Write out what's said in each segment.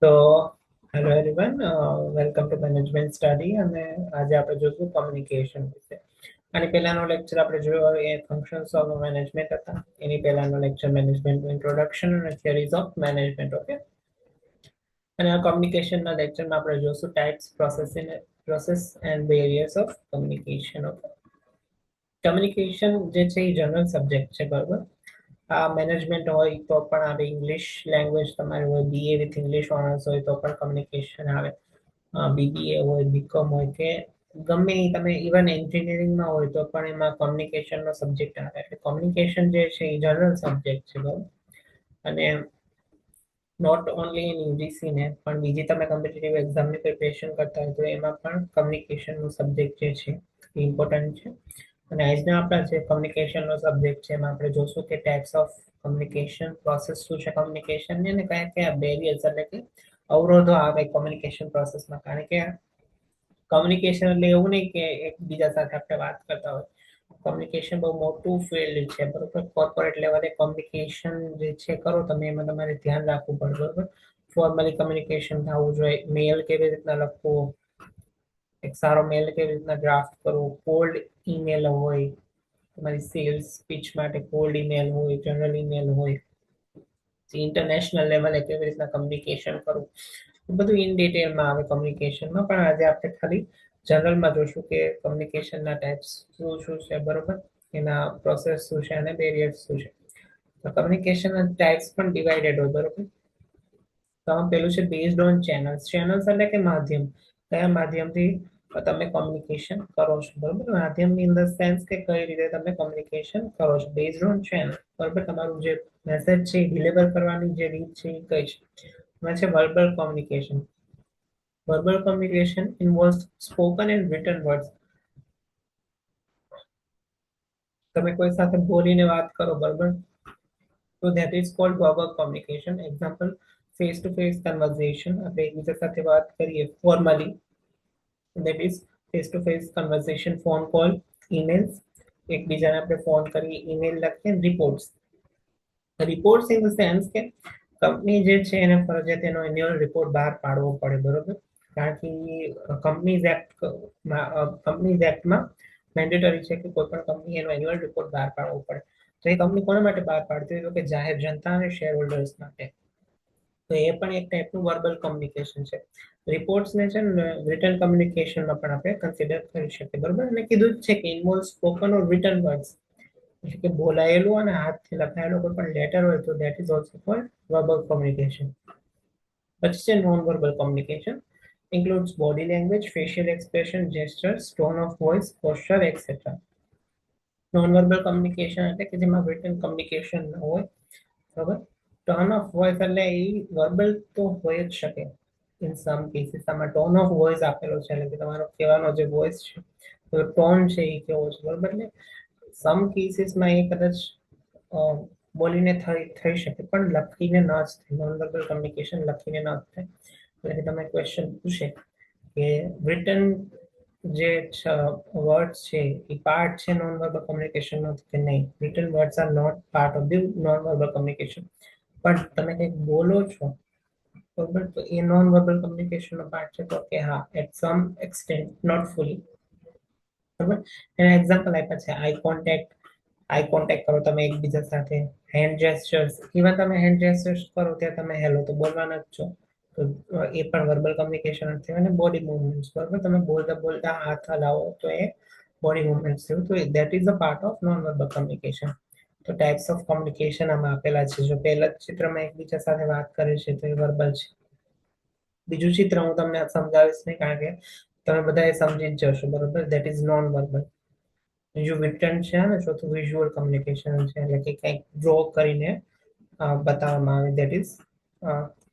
તો hello everyone, welcome to management study. અને આજે આપણે જોઈશું કમ્યુનિકેશન વિશે. આની પહેલાનો લેક્ચર આપણે જોયો એ ફંક્શન્સ ઓફ મેનેજમેન્ટ હતા. એની પહેલાનો લેક્ચર મેનેજમેન્ટ ઇન્ટ્રોડક્શન અને થિયરીઝ ઓફ મેનેજમેન્ટ. ઓકે, અને આ કમ્યુનિકેશનના લેક્ચરમાં આપણે જોઈશું types, process and various of communication. Okay, communication જે છે એ જનરલ સબ્જેક્ટ છે, બરાબર. મેનેજમેન્ટ હોય તો પણ આવે, ઇંગ્લિશ લેંગ્વેજ તમારે હોય, બીએ વિથ ઇંગ્લિશ ઓનર્સ હોય તો પણ કમ્યુનિકેશન આવે, બીબીએ હોય, બીકોમ હોય કે ગમે એ તમે ઇવન એન્જિનિયરિંગમાં હોય તો પણ એમાં કમ્યુનિકેશનનો સબ્જેક્ટ આવે. એટલે કમ્યુનિકેશન જે છે એ જનરલ સબ્જેક્ટ છે, બરાબર. અને નોટ ઓનલી ઇન યુજીસી ને પણ બીજી તમે કોમ્પિટિટિવ એક્ઝામની પ્રિપેરેશન કરતા હોય તો એમાં પણ કમ્યુનિકેશનનો સબ્જેક્ટ જે છે એ ઇમ્પોર્ટન્ટ છે. અને આજના આપણા જે કમ્યુનિકેશનનો સબ્જેક્ટ છે એમાં આપણે જોશું કે ટાઈપ્સ ઓફ કમ્યુનિકેશન, પ્રોસેસ શું છે કમ્યુનિકેશન, અને કયા કયા બેરિયર્સ એટલે કે અવરોધો આવે કમ્યુનિકેશન પ્રોસેસમાં. કારણ કે કમ્યુનિકેશન એટલે એવું નહીં કે એકબીજા સાથે આપણે વાત કરતા હોય. કમ્યુનિકેશન બહુ મોટું ફિલ્ડ છે, બરોબર. કોર્પોરેટ લેવલે કમ્યુનિકેશન જે છે કરો તમે, એમાં તમારે ધ્યાન રાખવું પડે, બરોબર. ફોર્મલી કમ્યુનિકેશન થવું જોઈએ, મેલ કેવી રીતના લખવો, એક સારો મેલ કેવી રીતના ડ્રાફ્ટ કરવો, કોલ્ડ ઈમેલ હોય, તમારી સેલ્સ પીચ માટે કોલ્ડ ઈમેલ હોય, જનરલ ઈમેલ હોય, ઇન્ટરનેશનલ લેવલે કેવી રીતના કમ્યુનિકેશન કરવું, બધું ઇન ડિટેલમાં આવે કમ્યુનિકેશનમાં. પણ આજે આપણે ખાલી જનરલમાં જોશું કે કમ્યુનિકેશનના ટાઈપ્સ શું શું છે, બરોબર, એના પ્રોસેસ શું છે અને બેરિયર્સ શું છે. તો કમ્યુનિકેશનના ટાઈપ્સ પણ ડિવાઇડેડ હોય, બરોબર. તો પેલું છે બેઝડ ઓન ચેનલ્સ. ચેનલ્સ એટલે કે માધ્યમ, કયા માધ્યમથી તમે કોમ્યુનિકેશન કરો છો, બરોબર. માધ્યમ ઇન ધ સેન્સ કે કઈ રીતે તમે કોમ્યુનિકેશન કરો છો, બેઝડ ઓન ચેનલ, બરોબર. તમારું જે મેસેજ છે ડિલિવર કરવાની જે રીત છે એ કઈ છે. એમાં છે verbal communication. Verbal communication ઇન્વોલ્વ્સ spoken and return words. તમે કોઈ સાથે બોલીને વાત કરો, બરોબર, તો that is called verbal communication. Example, face to face conversation. આપણે એકબીજા સાથે વાત કરીએ formally, that is face to face conversation. phone call, emails, એકબીજાને આપણે ફોન કરી, ઈમેલ લખીએ, રિપોર્ટ્સ ઇન ધ સેન્સ કે કંપની જે છે એને ફરજિયાત એનો એન્યુઅલ રિપોર્ટ બહાર પાડવો પડે, બરોબર. કારણ કે કંપનીઝ એક્ટમાં મેન્ડેટરી છે કે કોઈ પણ કંપની એનો એન્યુઅલ રિપોર્ટ બહાર પાડવો પડે. તો એ કંપની કોના માટે બહાર પાડતી હોય તો કે જાહેર જનતા અને શેર હોલ્ડર્સ માટે. તો એ પણ એક ટાઈપનું વર્બલ કોમ્યુનિકેશન છે. રિપોર્ટ્સને છે ને રિટન કોમ્યુનિકેશનમાં પણ આપણે કન્સિડર કરી શકીએ, બરોબર. અને કીધું જ છે કે ઇન્વોલ્વ સ્પોકન ઓર રિટન વર્ડ્સ, એટલે કે બોલાયેલું અને હાથથી લખાયેલો કોઈ પણ લેટર હોય તો that is also cold verbal communication. પછી છે non verbal communication, includes body language, facial expression, gestures, tone of voice, posture, etc. Non-verbal communication એટલે કે જેમાં રિટન કમ્યુનિકેશન ન હોય, બરાબર. ટોન ઓફ વોઇસ એટલે એ વર્બલ તો હોય જ શકે ઇન સમ કેસીસ. આમાં ટોન ઓફ વોઇસ આપેલો છે, એટલે કે તમારો કહેવાનો જે વોઇસ છે, તો ટોન છે એ કેવો છે, બરાબર. એટલે સમ કેસીસમાં એ કદાચ બોલીને થઈ શકે પણ લખીને ન જ થાય. નોન-વર્બલ કમ્યુનિકેશન લખીને ન જ થાય. એટલે કે તમે ક્વેશ્ચન પૂછે કે રિટન જે વર્ડ્સ છે એ પાર્ટ છે નોન વર્બલ કોમ્યુનિકેશન નો, કે નહીં, written words are not part of the non verbal communication. પણ તમે કંઈક બોલો છો, બરોબર, તો એ નોન વર્બલ કોમ્યુનિકેશન નો પાર્ટ છે. તો કે હા, at some extent, not fully, બરોબર. એના એક્ઝામ્પલ આપ્યા છે આઈ કોન્ટેક્ટ કરો તમે એકબીજા સાથે, હેન્ડ જેસ્ચર્સ, ઇવન તમે હેન્ડ જેસ્ચર્સ કરો ત્યાં તમે હેલો તો બોલવાના જ છો, તો એ પણ વર્બલ કમ્યુનિકેશન થયું. અને બોડી મૂવમેન્ટ્સ, બરોબર, તમે બોલતા બોલતા હાથ હલાવો તો એ બોડી મૂવમેન્ટ્સ થયું. તો that is a part of non verbal communication. તો ટાઈપ્સ ઓફ કોમ્યુનિકેશન આમાં આપેલા છે. જો પહેલા ચિત્રમાં એકબીજા સાથે વાત કરે છે તો એ વર્બલ છે. બીજું ચિત્ર હું તમને સમજાવીશ નહીં કારણ કે તમે બધા સમજી જ જશો, બરોબર. That is known verbal. બીજું રિટન છે અને ચોથું વિઝ્યુઅલ કમ્યુનિકેશન છે, એટલે કે કંઈક ડ્રો કરીને બતાવવામાં આવે, દેટ ઇઝ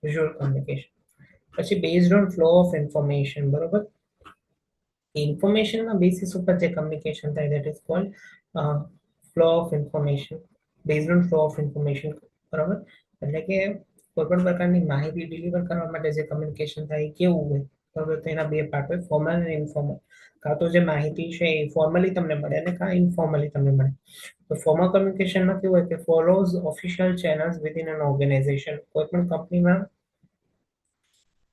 વિઝ્યુઅલ કમ્યુનિકેશન. પછી based on flow of information, બરોબર. ઇન્ફોર્મેશનના બેસિસ ઉપર જે કમ્યુનિકેશન થાય that is called flow of information, based on flow of information, બરોબર. એટલે કે કોઈ પણ પ્રકારની માહિતી ડિલિવર કરવા માટે જે કમ્યુનિકેશન થાય એ કેવું હોય, બરોબર. તો એના બે પાર્ટ હોય, ફોર્મલ અને ઇન્ફોર્મલ. કાં તો જે માહિતી છે એ ફોર્મલી તમને મળે અને કાં ઇન્ફોર્મલી તમને મળે. તો ફોર્મલ કમ્યુનિકેશનમાં કેવું હોય કે follows official channels within an organisation. કોઈ પણ કંપનીમાં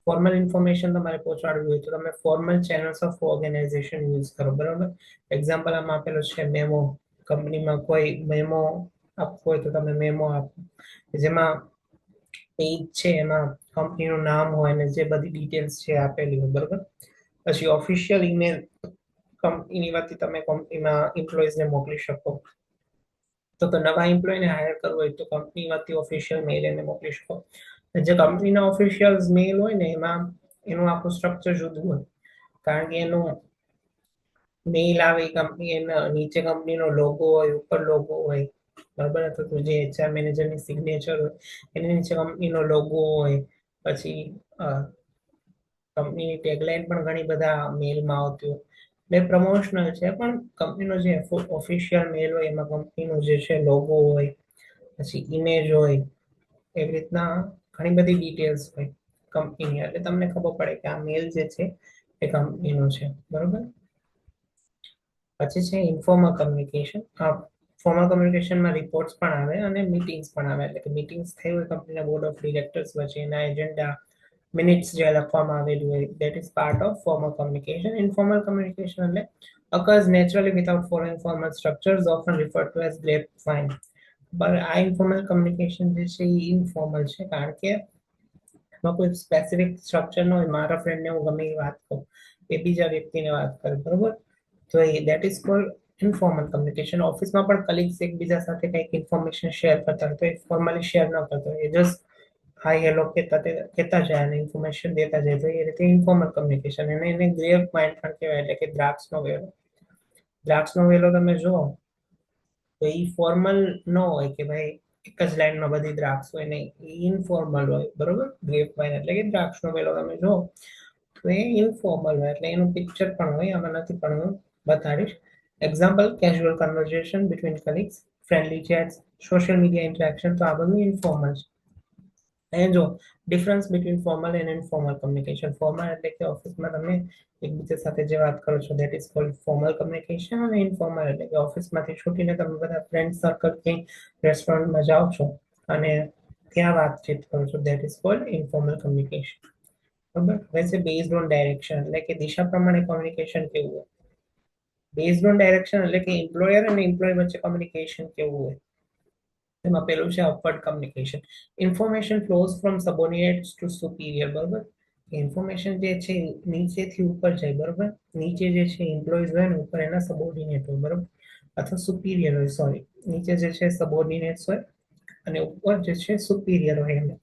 ફોર્મલ ઇન્ફોર્મેશન તમારે પહોંચાડવી હોય તો તમે formal channels of organisation use કરો, બરાબર. એક્ઝામ્પલ આમાં આપેલો છે મેમો. કંપનીમાં કોઈ મેમો આપવો હોય તો તમે મેમો આપો, જેમાં પેજ છે એમાં કંપનીનું નામ હોય અને જે બધી ડિટેલ્સ છે આપેલી હોય, બરાબર. પછી ઓફિશિયલ ઈમેલ કંપનીની વાતથી તમે કંપનીમાં એમ્પ્લોઈઝને મોકલી શકો. તો નવા એમ્પ્લોયને હાયર કરવું હોય તો કંપની વાતથી ઓફિશિયલ મેલ એને મોકલી શકો. જે કંપનીના ઓફિશિયલ મેલ હોય ને એમાં એનું આખું સ્ટ્રક્ચર જુદું હોય, કારણ કે એનું મેલ આવે કંપની એના નીચે કંપનીનો લોગો હોય, ઉપર લોગો હોય, બરાબર. અથવા તો જે એચઆર મેનેજરની સિગ્નેચર હોય એની નીચે કંપનીનો લોગો હોય. પછી કંપનીની ટેગલાઇન પણ ઘણી બધા મેલમાં આવતી હોય. બે પ્રમોશનલ છે પણ કંપનીનો જે ઓફિશિયલ મેલ હોય એમાં કંપનીનો જે છે લોગો હોય, પછી ઇમેજ હોય, એવી રીતના ઘણી બધી ડિટેલ્સ હોય કંપનીની, એટલે તમને ખબર પડે કે આ મેલ જે છે એ કંપનીનો છે, બરોબર. પછી છે ઇન્ફોર્મલ કમ્યુનિકેશન. ફોર્મલ કમ્યુનિકેશનમાં રિપોર્ટ્સ પણ આવે અને મીટિંગ્સ પણ આવે, એટલે કે મીટિંગ્સ થઈ હોય કંપનીના બોર્ડ ઓફ ડિરેક્ટર્સ વચ્ચે, એના એજન્ડા મિનિટ્સ જે લખવામાં આવેલું હોય, that is part of formal communication. Informal communication એટલે occurs naturally without following formal structures, often referred to as grapevine. પણ આ ઇન્ફોર્મલ કમ્યુનિકેશન જે છે એ ઇનફોર્મલ છે, કારણ કે એમાં કોઈ સ્પેસિફિક સ્ટ્રક્ચર ન હોય. મારા ફ્રેન્ડને હું ગમે એ વાત કહું, એ બીજા વ્યક્તિને વાત કરે, બરોબર. તો એ that is called informal communication. ઓફિસમાં પણ કલીગ્સ એકબીજા સાથે કંઈક ઇન્ફોર્મેશન શેર કરતા હોય તો એ ફોર્મલી શેર ન કરતા હોય, એ જસ્ટ હાય હેલો કહેતા જાય અને ઇન્ફોર્મેશન દેતા જાય, તો એ રીતે ઇન્ફોર્મલ કમ્યુનિકેશન. એને ગ્રેવ માઇન્ડ પણ કહેવાય, એટલે કે દ્રાક્ષનો વેલો. દ્રાક્ષનો વેલો તમે જુઓ તો એ ફોર્મલ ન હોય કે ભાઈ એક જ લાઈનમાં બધી દ્રાક્ષ હોય, નહીં, ઇનફોર્મલ હોય, બરોબર. ગ્રેપ વાઇન એટલે કે દ્રાક્ષનો વેલો તમે જુઓ તો એ ઇનફોર્મલ હોય, એટલે એનું પિક્ચર પણ હોય, આમાં નથી પણ હું બતાડીશ. Example, casual conversation between colleagues, friendly chats, social media interaction, તો આ બધું ઇનફોર્મલ છે. અને જો difference between formal and informal communication. Formal એટલે કે ઓફિસમાં તમે એકબીજા સાથે જે વાત કરો છો, that is called formal communication. અને ઇનફોર્મલ એટલે કે ઓફિસમાંથી છૂટીને તમે બધા ફ્રેન્ડ સર્કલ કંઈ રેસ્ટોરન્ટમાં જાઓ છો અને ત્યાં વાતચીત કરો છો, that is called informal communication, બરાબર. હવે છે બેઝડ ઓન ડાયરેક્શન, એટલે કે દિશા પ્રમાણે કમ્યુનિકેશન કેવું હોય. બેઝડ ઓન ડાયરેક્શન એટલે કે એમ્પ્લોયર અને એમ્પ્લોય વચ્ચે કમ્યુનિકેશન કેવું હોય. એમાં પેલું છે upward communication. Information flows from subordinates to superior, બરોબર. ઇન્ફોર્મેશન જે છે નીચેથી ઉપર જાય, બરોબર. નીચે જે છે એમ્પ્લોઈઝ હોય ને, ઉપર એના સબોર્ડિનેટ હોય, બરોબર, અથવા સુપીરિયર હોય, સોરી. નીચે જે છે સબોર્ડિનેટ્સ હોય અને ઉપર જે છે સુપીરિયર હોય. એને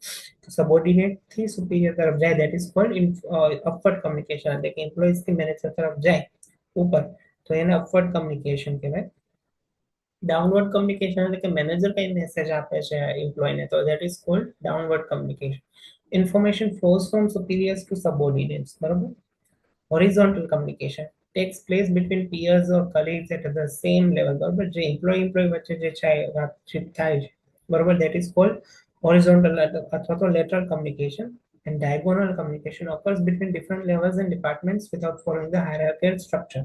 સબોર્ડિનેટ થી સુપીરિયર તરફ જાય, that is called upward communication. એટલે કે એમ્પ્લોઈઝ થી મેનેજર તરફ જાય ઉપર, તો એને અપવર્ડ કમ્યુનિકેશન કહેવાય. ડાઉનવર્ડ કમ્યુનિકેશન એટલે કે મેનેજર કઈ મેસેજ આપે છે એમ્પ્લોયને, તો that is called downward communication. Information flows from superiors to subordinates, બરોબર. Horizontal communication takes place between peers or colleagues at the same level, બરોબર. જે એમ્પ્લોય વચ્ચે જે છે વાતચીત થાય છે, બરોબર, that is called horizontal અથવા તો lateral communication. And diagonal communication occurs between different levels and departments without following the hierarchical structure.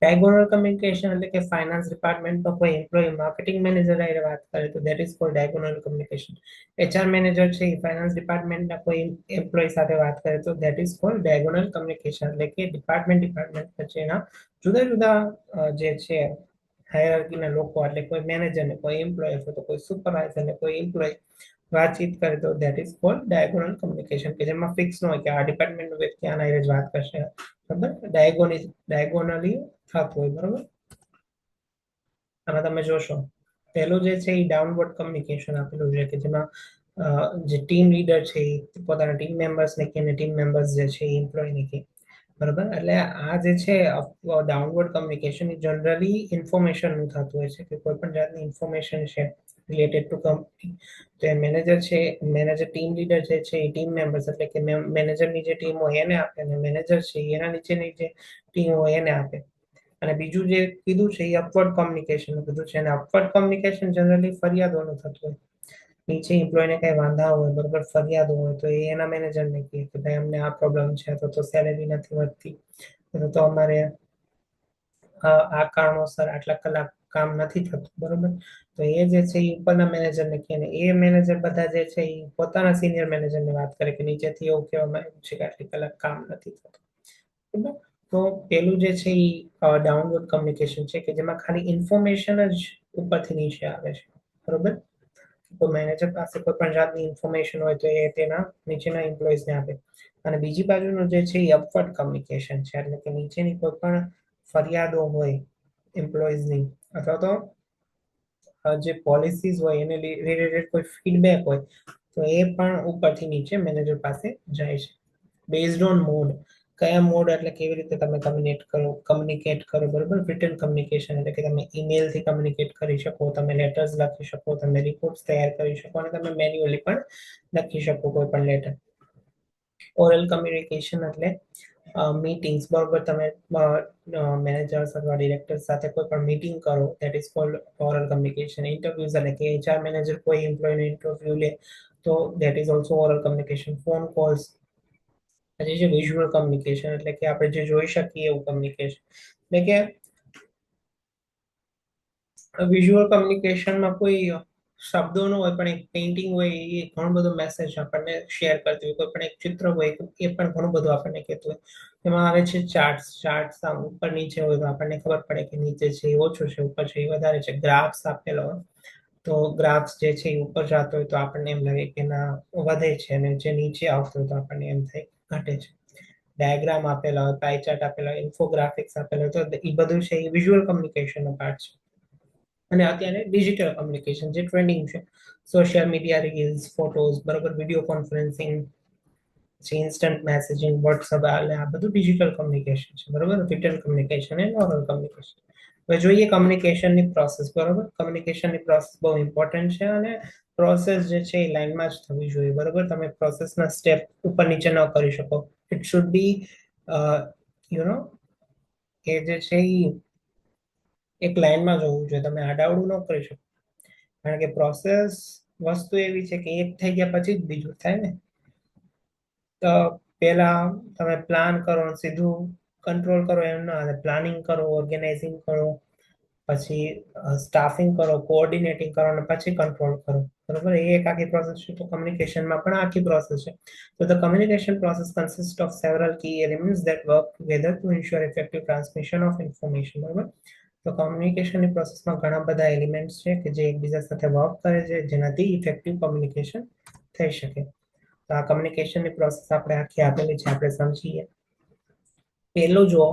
Diagonal communication એટલે કે ફાઇનાન્સ ડિપાર્ટમેન્ટનો કોઈ એમ્પ્લોય માર્કેટિંગ મેનેજર સાથે વાત કરે તો that is called diagonal communication. HR manager છે એ ફાઇનાન્સ ડિપાર્ટમેન્ટના કોઈ એમ્પ્લોય સાથે વાત કરે તો that is called diagonal communication, એટલે કે ડિપાર્ટમેન્ટ વચ્ચેના જુદા જુદા જે છે હાયરાર્કીના લોકો, એટલે કોઈ મેનેજર ને કોઈ એમ્પ્લોય અથવા તો કોઈ સુપરવાઇઝર ને કોઈ એમ્પ્લોય વાતચીત કરે તો that is called diagonal communication, કે જેમાં ફિક્સ ન હોય કે આ ડિપાર્ટમેન્ટનો વ્યક્તિ આના જ વાત કરશે, બરાબર. ડાયગોનલી થતું હોય, બરોબર. આમાં તમે જોશો પહેલું જે છે એ ડાઉનવર્ડ કમ્યુનિકેશન આપેલું છે, કે જેમાં જે ટીમ લીડર છે એ પોતાના ટીમ મેમ્બર્સને કે ટીમ મેમ્બર્સ જે છે એ એમ્પ્લોયને કે, બરોબર. એટલે આ જે છે ડાઉનવર્ડ કમ્યુનિકેશન એ જનરલી ઇન્ફોર્મેશનનું થતું હોય છે, કે કોઈ પણ જાતની ઇન્ફોર્મેશન છે રિલેટેડ ટુ કંપની, તો એ મેનેજર છે, મેનેજર ટીમ લીડર જે છે એ ટીમ મેમ્બર્સ એટલે કે મેનેજરની જે ટીમ હોય એને આપે, અને મેનેજર છે એના નીચેની જે ટીમ હોય એને આપે. અને બીજું જે કીધું છે એ અપવર્ડ કોમ્યુનિકેશન કીધું છે, અને અપવર્ડ કોમ્યુનિકેશન જનરલી ફરિયાદોનું થતું હોય. નીચે એમ્પ્લોયને કઈ વાંધા હોય, બરોબર, ફરિયાદો હોય તો એ એના મેનેજરને કહે કે ભાઈ અમને આ પ્રોબ્લેમ છે, તો સેલેરી નથી વધતી, તો અમારે આ કારણોસર આટલા કલાક કામ નથી થતું, બરોબર. તો એ જે છે એ ઉપરના મેનેજરને કહે ને એ મેનેજર બધા જે છે એ પોતાના સિનિયર મેનેજરને વાત કરે કે નીચેથી એવું કહેવામાં આવ્યું છે કે આટલી કલાક કામ નથી થતું, બરાબર. તો પેલું જે છે એ ડાઉનવર્ડ કમ્યુનિકેશન છે કે જેમાં ખાલી ઇન્ફોર્મેશન જ ઉપરથી નીચે આવે છે, બરોબર. તો મેનેજર પાસે કોઈ પણ જાતની ઇન્ફોર્મેશન હોય તો એ તેના નીચેના એમ્પ્લોઈઝને આપે. અને બીજી બાજુનું જે છે એ અપવર્ડ કમ્યુનિકેશન છે, એટલે કે નીચેની કોઈ પણ ફરિયાદો હોય એમ્પ્લોઈઝની અથવા તો જે પોલિસીઝ હોય એને રિલેટેડ કોઈ ફીડબેક હોય તો એ પણ ઉપરથી નીચે મેનેજર પાસે જાય છે. બેઝડ ઓન મોડ, કયા મોડ એટલે કેવી રીતે તમે કમ્યુનિકેટ કરો, બરોબર. રિટન કમ્યુનિકેશન એટલે કે તમે ઈમેલથી કમ્યુનિકેટ કરી શકો, તમે લેટર્સ લખી શકો, તમે રિપોર્ટ્સ તૈયાર કરી શકો અને તમે મેન્યુઅલી પણ લખી શકો કોઈ પણ લેટર. ઓરલ કમ્યુનિકેશન એટલે મીટિંગ્સ, બરોબર. તમે મેનેજર્સ અથવા ડિરેક્ટર સાથે કોઈ પણ મીટિંગ કરો, that is called oral communication. Interviews એટલે કે એચઆર મેનેજર કોઈ એમ્પ્લોયનો ઇન્ટરવ્યુ લે તો that is also oral communication. Phone calls. પછી છે વિઝ્યુઅલ કમ્યુનિકેશન એટલે કે આપણે જે જોઈ શકીએ એવું કમ્યુનિકેશન, એટલે કે વિઝ્યુઅલ કમ્યુનિકેશનમાં કોઈ શબ્દો ન હોય પણ એક પેઇન્ટિંગ હોય એ ઘણો બધો મેસેજ આપણને શેર કરતી હોય, કોઈ પણ એક ચિત્ર હોય એ પણ ઘણું બધું આપણને કહેતું હોય. એમાં આવે છે ચાર્ટ્સ. ચાર્ટ્સ ઉપર નીચે હોય તો આપણને ખબર પડે કે નીચે છે એ ઓછું છે, ઉપર છે એ વધારે છે. ગ્રાફ્સ આપેલો હોય તો ગ્રાફ્સ જે છે એ ઉપર જતો હોય તો આપણને એમ લાગે કે ના વધે છે, અને જે નીચે આવતો હોય તો આપણને એમ થાય ઘટે છે. ડાયાગ્રામ આપેલા હોય, પાઈ ચાર્ટ આપેલા હોય, ઇન્ફોગ્રાફિક્સ આપેલા હોય તો એ બધું છે એ વિઝ્યુઅલ કમ્યુનિકેશનનો પાર્ટ છે. અને અત્યારે ડિજિટલ કમ્યુનિકેશન જે ટ્રેન્ડિંગ છે, સોશિયલ મીડિયા, રીલ્સ, ફોટોઝ, બરોબર, video conferencing, instant messaging, WhatsApp, આ બધું ડિજિટલ કમ્યુનિકેશન છે, બરોબર. રિટન કમ્યુનિકેશન અને ઓરલ કમ્યુનિકેશન. હવે જોઈએ કમ્યુનિકેશનની પ્રોસેસ, બરોબર. કમ્યુનિકેશનની પ્રોસેસ બહુ ઇમ્પોર્ટન્ટ છે અને પ્રોસેસ જે છે એ લાઈનમાં જ થવી જોઈએ, બરોબર. તમે પ્રોસેસના સ્ટેપ ઉપર નીચે ન કરી શકો. It should be you know કે જે છે એ એક લાઈનમાં જવું જોઈએ, તમે આડાવડું ન કરી શકો. કારણ કે પ્રોસેસ વસ્તુ એવી છે કે એક થઈ ગયા પછી જ બીજું થાય ને. તો પહેલા તમે પ્લાન કરો, સીધું કંટ્રોલ કરો એમ ના હાલે. પ્લાનિંગ કરો, ઓર્ગેનાઇઝિંગ કરો, પછી સ્ટાફિંગ કરો, કોઓર્ડિનેટિંગ કરો અને પછી કંટ્રોલ કરો, બરોબર. એ એક આખી પ્રોસેસ છે. તો કમ્યુનિકેશનમાં પણ આખી પ્રોસેસ છે. So the communication process consists of several key elements that work together to ensure effective transmission of information, બરોબર. તો કમ્યુનિકેશનની પ્રોસેસમાં ઘણા બધા એલિમેન્ટ્સ છે કે જે એકબીજા સાથે વર્ક કરે છે જેનાથી ઇફેક્ટિવ કમ્યુનિકેશન થઈ શકે. તો આ કમ્યુનિકેશનની પ્રોસેસ આપણે આખી આપેલી છે, આપણે સમજીએ. પહેલું જુઓ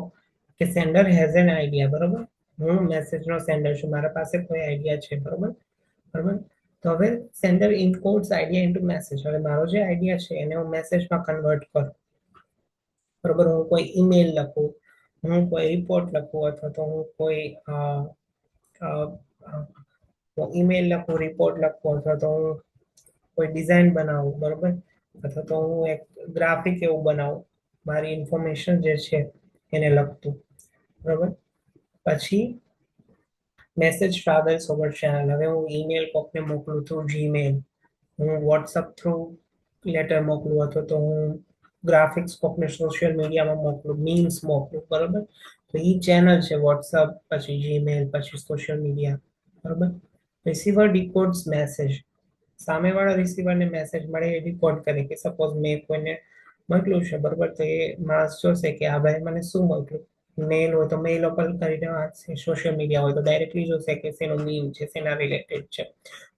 કે સેન્ડર હેઝ એન આઈડિયા, બરોબર. હું મેસેજનો સેન્ડર છું, મારા પાસે કોઈ આઈડિયા છે, બરોબર. બરોબર. તો હવે sender encodes idea into message. હવે મારો જે આઈડિયા છે એને હું મેસેજમાં કન્વર્ટ કરું, બરોબર. હું કોઈ ઈમેલ લખું, હું કોઈ રિપોર્ટ લખું, અથવા તો હું કોઈ ઈમેલ લખું, રિપોર્ટ લખું, અથવા તો હું કોઈ ડિઝાઇન બનાવું, બરોબર. અથવા તો હું એક ગ્રાફિક એવું બનાવું મારી ઇન્ફોર્મેશન જે છે એને લખતું, બરોબર. પછી મેસેજ ટ્રાવેલ્સ ઓવર ચેનલ. હવે હું ઈમેલ કોકને મોકલું થ્રુ જીમેલ, હું વોટ્સઅપ થ્રુ લેટર મોકલું, અથવા તો હું ગ્રાફિક્સ કોકને સોશિયલ મીડિયામાં મોકલું, મીમ્સ મોકલું, બરોબર. તો એ ચેનલ છે વોટ્સઅપ, પછી જીમેલ, પછી સોશિયલ મીડિયા, બરોબર. Receiver decodes message. સામેવાળા રિસીવરને મેસેજ મળે એ ડીકોડ કરે કે સપોઝ મેં કોઈને મોકલ્યું છે, બરોબર. તો એ માણસ જોશે કે આ ભાઈ મને શું મોકલ્યું. મેલ હોય તો મેલ ઓપન કરીને વાંચશે, સોશિયલ મીડિયા હોય તો ડાયરેક્ટલી જોશે કે શેનો મીમ છે, શેના રિલેટેડ છે.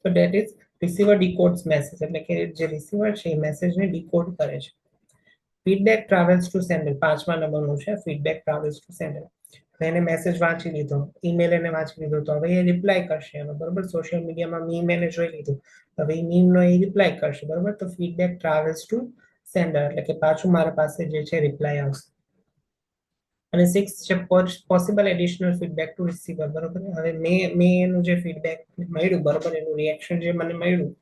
તો that is receiver decodes message, એટલે કે જે રિસીવર છે એ મેસેજને ડીકોડ કરે છે. Feedback travels to sender. 5મા નંબરનું છે ફીડબેક ટ્રાવેલ્સ ટુ સેન્ડર. એને મેસેજ વાંચી લીધો, ઈમેલ એને વાંચી લીધો, તો હવે એ રિપ્લાય કરશે એનો, બરોબર. સોશિયલ મીડિયામાં મીમ એને જોઈ લીધું, હવે એ મીમનો એ રિપ્લાય કરશે, બરોબર. તો ફીડબેક ટ્રાવેલ્સ ટુ સેન્ડર એટલે કે પાછું મારા પાસે જે છે રિપ્લાય આવશે. અને 6 છે possible additional feedback to receiver, બરોબર. હવે મેં એનું જે ફીડબેક મળ્યું, બરોબર, એનું રિએક્શન જે મને મળ્યું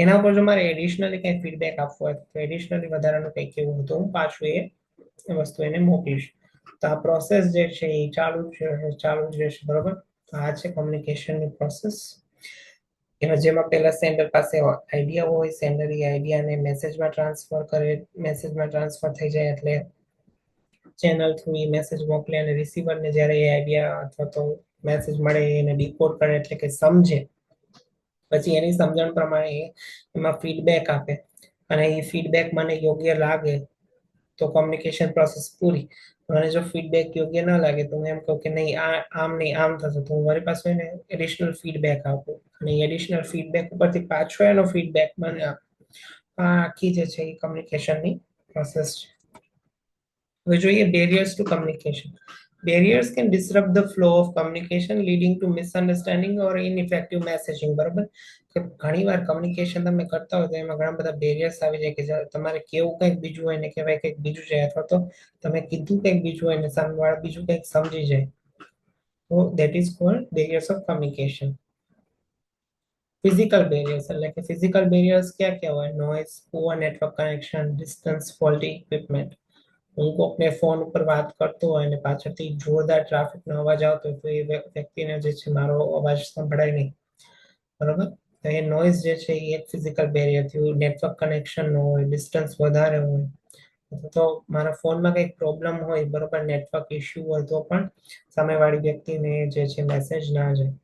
એના ઉપર જો મારે એડિશનલી કંઈ ફીડબેક આપવો હોય તો એડિશનલી વધારાનું કંઈક એવું હતું હું પાછું એ વસ્તુ એને મોકલીશ. તો આ પ્રોસેસ જે છે એ ચાલુ જ રહેશે, બરોબર. તો આ છે કમ્યુનિકેશનની પ્રોસેસ. એમાં જેમાં પહેલા સેન્ડર પાસે આઈડિયા હોય, સેન્ડર એ આઈડિયાને મેસેજમાં ટ્રાન્સફર કરે, મેસેજમાં ટ્રાન્સફર થઈ જાય એટલે ચેનલ થ્રુ એ મેસેજ મોકલે અને રિસીવરને જ્યારે એ આઈડિયા અથવા તો મેસેજ મળે એને ડીકોડ કરે એટલે કે સમજે, પછી એની સમજણ પ્રમાણે એમાં ફીડબેક આપે અને એ ફીડબેક મને યોગ્ય લાગે તો કોમ્યુનિકેશન પ્રોસેસ પૂરી. મને જો ફીડબેક યોગ્ય ના લાગે તો હું એમ કહું કે નહીં, આમ નહીં આમ થશે, તો હું મારી પાસે એને એડિશનલ ફીડબેક આપું અને એડિશનલ ફીડબેક ઉપરથી પાછો એનો ફીડબેક મને આપું. આ આખી જે છે એ કમ્યુનિકેશનની પ્રોસેસ છે. હવે જોઈએ barriers to communication. Barriers can disrupt the flow of communication, leading to misunderstanding or ineffective messaging. બરોબર, કે ઘણીવાર કમ્યુનિકેશન તમે કરતા હોય તો એમાં ઘણા બધા બેરિયર્સ આવી જાય કે તમારે કેવું કંઈક બીજું હોય ને કહેવાય કંઈક બીજું છે, અથવા તો તમે કીધું કંઈક બીજું હોય ને સામેવાળા બીજું કંઈક સમજી જાય. તો that is called barriers of communication. Physical barriers એટલે કે ફિઝિકલ બેરિયર્સ ક્યાં ક્યાં હોય? Noise, poor network connection, distance, faulty equipment. હું કોકને ફોન ઉપર વાત કરતો હોય અને પાછળથી જોરદાર ટ્રાફિકનો અવાજ આવતો હોય તો એ વ્યક્તિને જે છે મારો અવાજ સંભળાય નહીં. બરોબર, તો એ નોઇઝ જે છે એ એક ફિઝિકલ બેરિયર થયું. નેટવર્ક કનેક્શન ન હોય, ડિસ્ટન્સ વધારે હોય, તો મારા ફોનમાં કંઈક પ્રોબ્લેમ હોય, બરોબર, નેટવર્ક ઇશ્યુ હોય તો પણ સામેવાળી વ્યક્તિને જે છે મેસેજ ના જાય.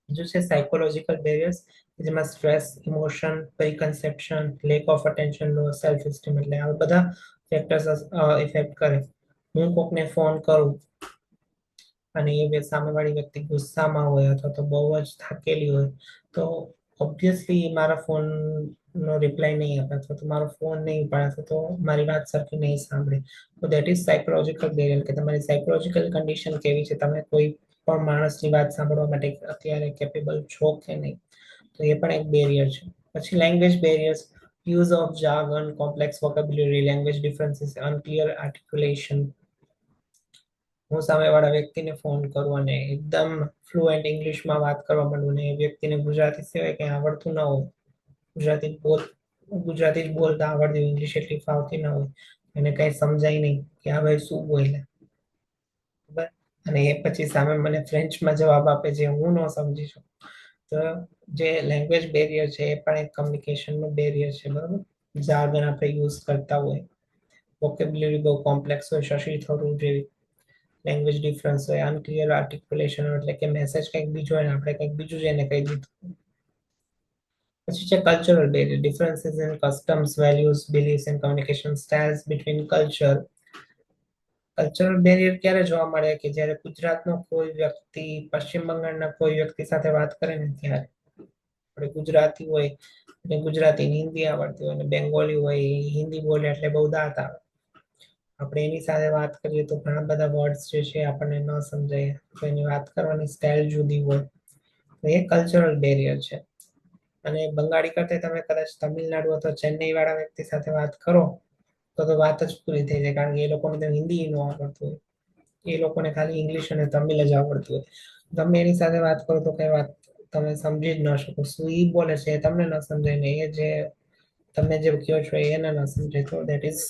બીજું છે સાયકોલોજીકલ બેરિયર્સ, જેમાં stress, emotion, preconception, lack of attention, low self esteem, એટલે આ બધા ફેક્ટર્સ ઇફેક્ટ કરે. હું કોકને ફોન કરું અને એ સામેવાળી વ્યક્તિ ગુસ્સામાં હોય અથવા તો બહુ જ થાકેલી હોય તો ઓબ્વિયસલી મારા ફોનનો રિપ્લાય નહીં આપે અથવા તો મારો ફોન નહીં ઉપાડે અથવા તો મારી વાત સરખી નહીં સાંભળે. તો દેટ ઇઝ સાયકોલોજીકલ બેરિયર, કે તમારી સાયકોલોજીકલ કન્ડિશન કેવી છે, તમે કોઈ પણ માણસની વાત સાંભળવા માટે અત્યારે કેપેબલ છો કે નહીં, તો એ પણ એક બેરિયર છે. પછી language barriers, use of jargon, complex vocabulary, language differences, unclear articulation. હું સામેવાળા વ્યક્તિને ફોન કરું અને એકદમ ફ્લુએન્ટ ઇંગ્લિશમાં વાત કરવા માંડું ને એ વ્યક્તિને ગુજરાતી સિવાય કંઈ આવડતું ન હોય, ગુજરાતી જ બોલતા આવડતી હોય, ઇંગ્લિશ એટલી ફાવતી ન હોય, એને કંઈ સમજાય નહીં કે આ ભાઈ શું બોલ્યા, બરાબર, અને એ પછી સામે મને ફ્રેન્ચમાં જવાબ આપે જે હું ન સમજી શકું. તો જે લેંગ્વેજ બેરિયર છે એ પણ એક કમ્યુનિકેશનનું બેરિયર છે. બરાબર, જાર્ગન આપણે યુઝ કરતા હોય, વોકેબ્યુલરી બહુ કોમ્પ્લેક્સ હોય, શશી થરૂર જેવી, લેંગ્વેજ ડિફરન્સ હોય, અનક્લિયર આર્ટિક્યુલેશન એટલે કે મેસેજ કંઈક બીજો હોય ને આપણે કંઈક બીજું જ એને કહી દીધું. પછી છે cultural barrier, differences in customs, values, beliefs and communication styles between culture. Cultural barrier ક્યારે જોવા મળે? કે જ્યારે ગુજરાતનો કોઈ વ્યક્તિ પશ્ચિમ બંગાળના કોઈ વ્યક્તિ સાથે વાત કરે ને ત્યારે આપણે ગુજરાતી હોય અને ગુજરાતીની હિન્દી આવડતી હોય, અને બેંગોલી હોય હિન્દી બોલે એટલે બહુ દાંત આવે, આપણે એની સાથે વાત કરીએ તો ઘણા બધા વર્ડ્સ જે છે આપણને ન સમજાય, તો એની વાત કરવાની સ્ટાઇલ જુદી હોય, તો એ કલ્ચરલ બેરિયર છે. અને બંગાળી કરતા તમે કદાચ તમિલનાડુ અથવા ચેન્નઈ વાળા વ્યક્તિ સાથે વાત કરો તો વાત જ પૂરી થઈ જાય, કારણ કે એ લોકોને તો હિન્દી ન આવડતું હોય, એ લોકોને ખાલી ઇંગ્લિશ અને તમિલ જ આવડતું હોય. તમે એની સાથે વાત કરો તો કઈ વાત તમે સમજી જ ન શકો, શું ઈ બોલે છે એ તમને ન સમજાય ને એ જે તમે જે કહો છો એને ન સમજાય. તો that is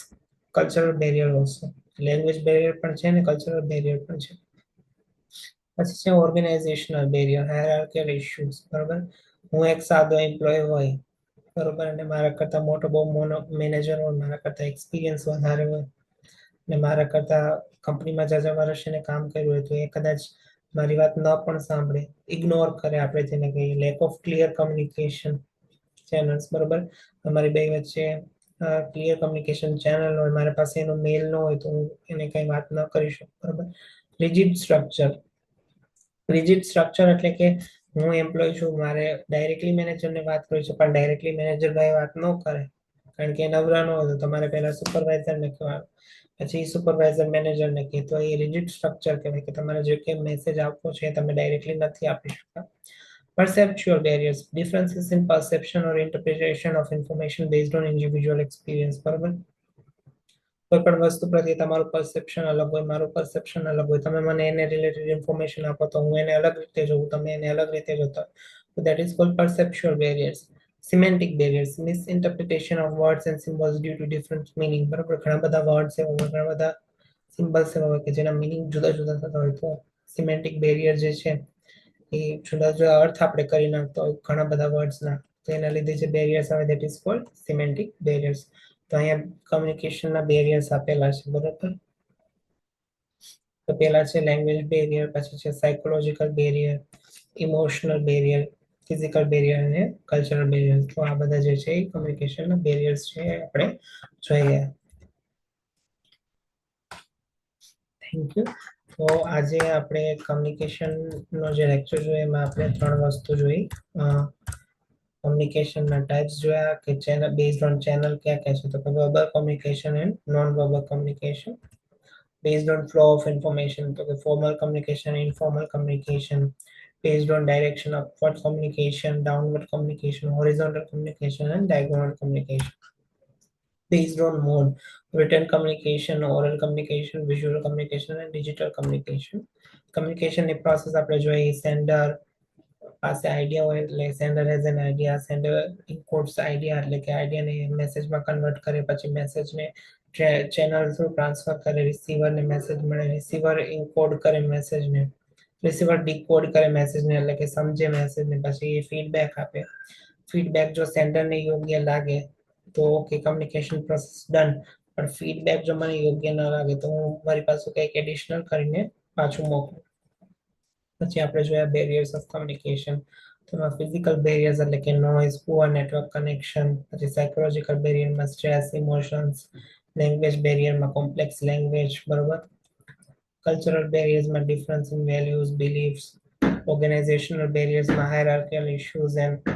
cultural barrier also. Language barrier પણ છે ને કલ્ચરલ બેરિયર પણ છે. પછી છે ઓર્ગેનાઇઝેશનલ બેરિયર, હાયરાર્કિયલ ઇશ્યુઝ. બરોબર, હું એક સાદો એમ્પ્લોય હોય, બરોબર, અને મારા કરતા મોટો બહુ મેનેજર હોય, મારા કરતા એક્સપિરિયન્સ વધારે હોય અને મારા કરતા કંપનીમાં જાજા વર્ષ એને કામ કર્યું હોય તો એ કદાચ મારી વાત ન પણ સાંભળે, ઇગ્નોર કરે, આપણે જેને કહીએ lack off clear communication channels. બરોબર, અમારી બે વચ્ચે ક્લિયર કમ્યુનિકેશન ચેનલ હોય, મારી પાસે એનો મેલ ન હોય તો હું એને કઈ વાત ન કરી શકું. બરોબર, રિજિડ સ્ટ્રક્ચર. રિજિડ સ્ટ્રક્ચર એટલે કે હું એમ્પ્લોય છું, મારે ડાયરેક્ટલી મેનેજરને વાત કરી છે, પણ ડાયરેક્ટલી મેનેજર ભાઈ વાત ન કરે કારણ કે નવરા ન હોય તો તમારે પહેલા સુપરવાઇઝરને કહેવાનું, પછી સુપરવાઇઝર મેનેજરને કહે, તો એ રિજિડ સ્ટ્રક્ચર કહેવાય કે તમારે જે કે મેસેજ આપવો છે એ તમે ડાયરેક્ટલી નથી આપી શકતા. Perceptual barriers, differences in perception or interpretation of information based on individual experience. બરાબર, કોઈ પણ વસ્તુ પ્રત્યે તમારું પરસેપ્શન અલગ હોય, મારું પરસેપ્શન અલગ હોય, તમે મને એને રિલેટેડ ઇન્ફોર્મેશન આપો તો હું એને અલગ રીતે જોઉં, તમે એને અલગ રીતે જોતા, so that is called perceptual barriers. Semantic barriers, misinterpretation of words and symbols due to different meaning. બરાબર, ઘણા બધા વર્ડ્સ એવા હોય, ઘણા બધા સિમ્બલ્સ એવા હોય કે જેના મિનિંગ જુદા જુદા થતા હોય, તો સિમેન્ટિક બેરિયર જે છે એ જુદા જુદા અર્થ આપણે કરી નાખતા હોય ઘણા બધા વર્ડ્સના, તો એના લીધે જે બેરિયર્સ આવે that is called semantic barriers. તો અહીંયા કમ્યુનિકેશનના બેરિયર્સ આપેલા છે. બરાબર, તો પહેલા છે લેંગ્વેજ બેરિયર, પછી છે psychological barrier, emotional barrier, physical barrier અને કલ્ચરલ બેરિયર. તો આ બધા જે છે એ કમ્યુનિકેશનના બેરિયર્સ છે આપણે જોઈ ગયા. Thank you. તો આજે આપણે કમ્યુનિકેશનનો જે લેક્ચર જોયો એમાં આપણે 3 વસ્તુ જોઈ. કમ્યુનિકેશનના ટાઈપ્સ જોયા કે ચેનલ બેઝડ ઓન ચેનલ ક્યાં ક્યાં છે, તો કે verbal communication and non verbal communication. Based on flow of information, તો કે formal communication, informal communication. Based on direction, upward communication, downward communication, horizontal communication and diagonal communication. Based on mode, written communication, oral communication, visual communication and digital communication. Communication ની process આપણે જોઈએ, sender પાસે idea હોય એટલે sender has an idea, sender encodes idea એટલે કે આઈડિયાને મેસેજમાં convert કરે, પછી મેસેજને ચેનલ થ્રુ ટ્રાન્સફર કરે, રિસીવરને મેસેજ મળે, રિસીવર ઇનકોડ કરે મેસેજને, રિસીવર ડીકોડ કરે મેસેજને એટલે કે સમજે મેસેજને, પછી ફીડબેક આપે. ફીડબેક જો સેન્ડરને યોગ્ય લાગે તો ઓકે, કમ્યુનિકેશન પ્રોસેસ ડન. પણ ફીડબેક જો મને યોગ્ય ન લાગે તો હું મારી પાસે કંઈક એડિશનલ કરીને પાછું મોકલું. પછી આપણે જોયા બેરિયર્સ ઓફ કમ્યુનિકેશન. તો એમાં ફિઝિકલ બેરિયર્સ એટલે કે નોઇઝ, પુઅર નેટવર્ક કનેક્શન, પછી સાયકોલોજીકલ બેરિયરમાં સ્ટ્રેસ, ઇમોશન્સ, લેંગ્વેજ બેરિયરમાં કોમ્પ્લેક્સ લેંગ્વેજ, બરોબર. કલ્ચરલ બેરિયર્સમાં difference in values, beliefs, organizational બેરિયર્સમાં હાયરાર્કિકલ ઇશ્યુઝ એન્ડ